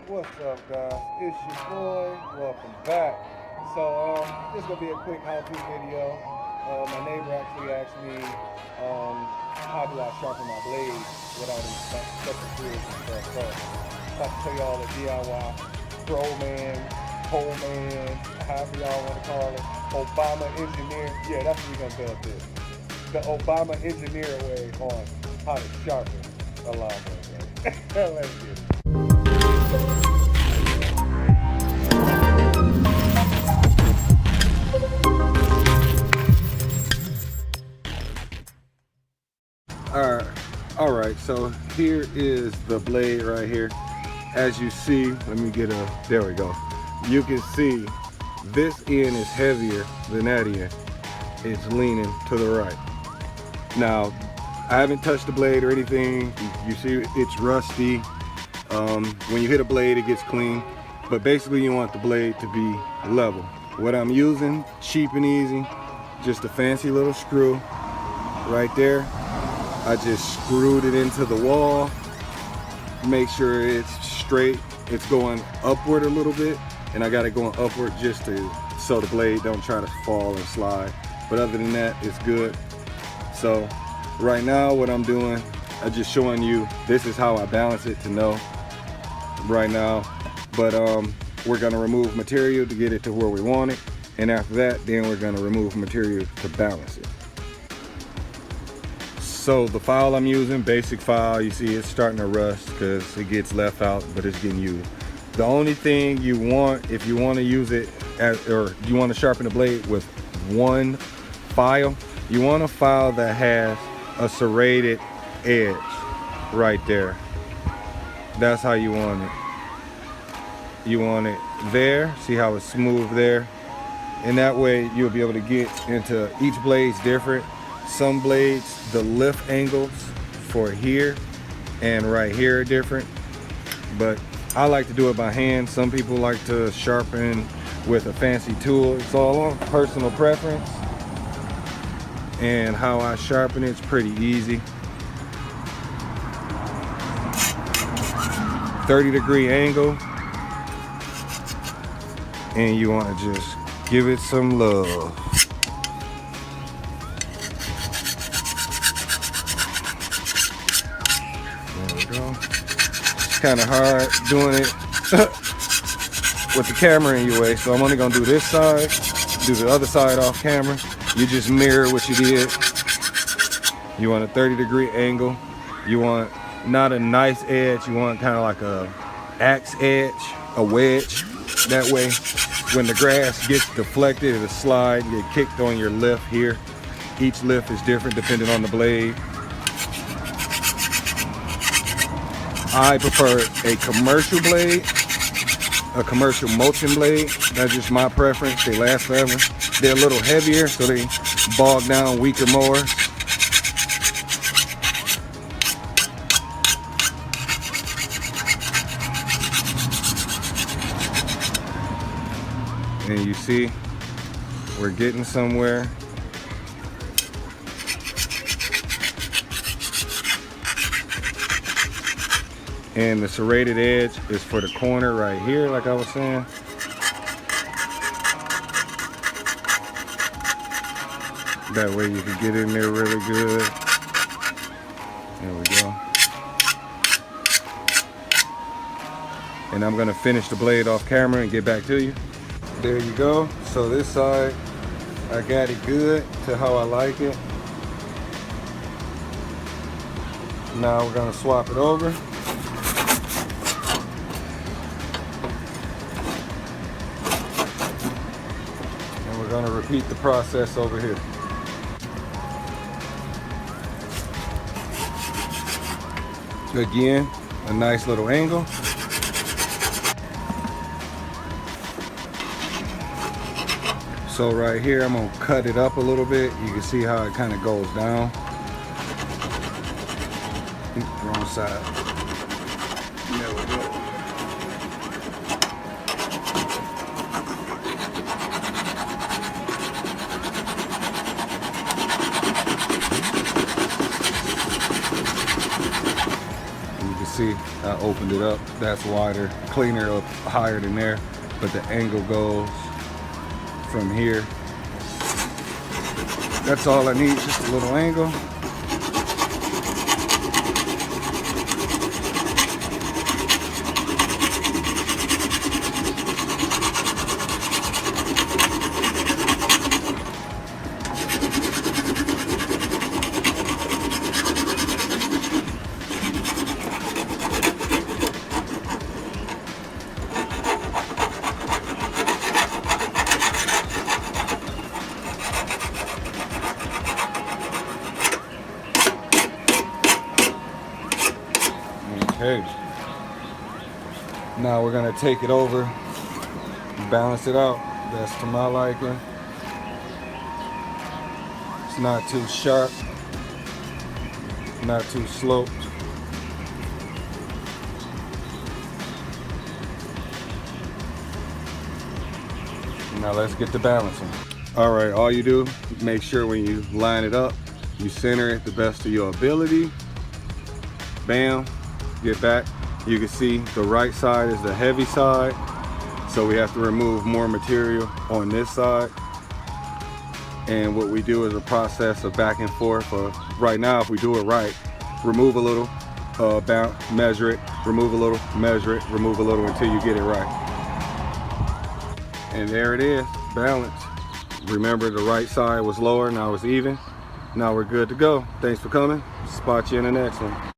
What's up, guys? It's your boy. Welcome back. So, this is gonna be a quick how-to video. My neighbor actually asked me, how do I sharpen my blades without any special tools and stuff. So, I'm about to show y'all the DIY pro man, pole man, however y'all want to call it. Obama engineer. Yeah, that's what we're gonna build this. The Obama engineer way on how to sharpen a lawnmower. Let's get it. Alright, so here is the blade right here. As you see, there we go. You can see this end is heavier than that end. It's leaning to the right. Now, I haven't touched the blade or anything. You see it's rusty. When you hit a blade, it gets clean. But basically you want the blade to be level. What I'm using, cheap and easy, just a fancy little screw right there. I just screwed it into the wall, make sure it's straight. It's going upward a little bit, and I got it going upward just so the blade don't try to fall and slide. But other than that, it's good. So right now what I'm doing, I'm just showing you, this is how I balance it to know right now. But we're gonna remove material to get it to where we want it. And after that, then we're gonna remove material to balance it. So the file I'm using, basic file, you see it's starting to rust because it gets left out, but it's getting used. The only thing you want, if you want to use it, or you want to sharpen the blade with one file, you want a file that has a serrated edge right there. That's how you want it. You want it there, see how it's smooth there? And that way you'll be able to get into, each blade's different. Some blades, the lift angles for here and right here are different, but I like to do it by hand. Some people like to sharpen with a fancy tool. It's all on personal preference, and how I sharpen it's pretty easy. 30-degree angle, and you want to just give it some love. It's kind of hard doing it with the camera in your way, so I'm only gonna do this side, do the other side off camera. You just mirror what you did. You want a 30-degree angle. You want not a nice edge, you want kind of like a axe edge, a wedge. That way when the grass gets deflected, it'll slide, get kicked on your lift here. Each lift is different depending on the blade. I prefer a commercial blade, a commercial mulching blade. That's just my preference. They last forever. They're a little heavier, so they bog down weaker mowers. And you see, we're getting somewhere. And the serrated edge is for the corner right here, like I was saying. That way you can get in there really good. There we go. And I'm gonna finish the blade off camera and get back to you. There you go. So this side, I got it good to how I like it. Now we're gonna swap it over. Going to repeat the process over here. Again, a nice little angle. So right here, I'm going to cut it up a little bit. You can see how it kind of goes down. Wrong side. There we go. see I opened it up. That's wider, cleaner, up higher than there. But the angle goes from here. That's all I need, just a little angle. Okay, now we're gonna take it over, balance it out. That's to my liking. It's not too sharp, not too sloped. Now let's get to balancing. All right, all you do, make sure when you line it up, you center it the best of your ability. Bam. Get back, you can see the right side is the heavy side, so we have to remove more material on this side. And what we do is a process of back and forth. Right now, if we do it right, remove a little, measure it, remove a little, measure it, remove a little until you get it right. And there it is, balanced. Remember, the right side was lower, now it's even. Now we're good to go. Thanks for coming. Spot you in the next one.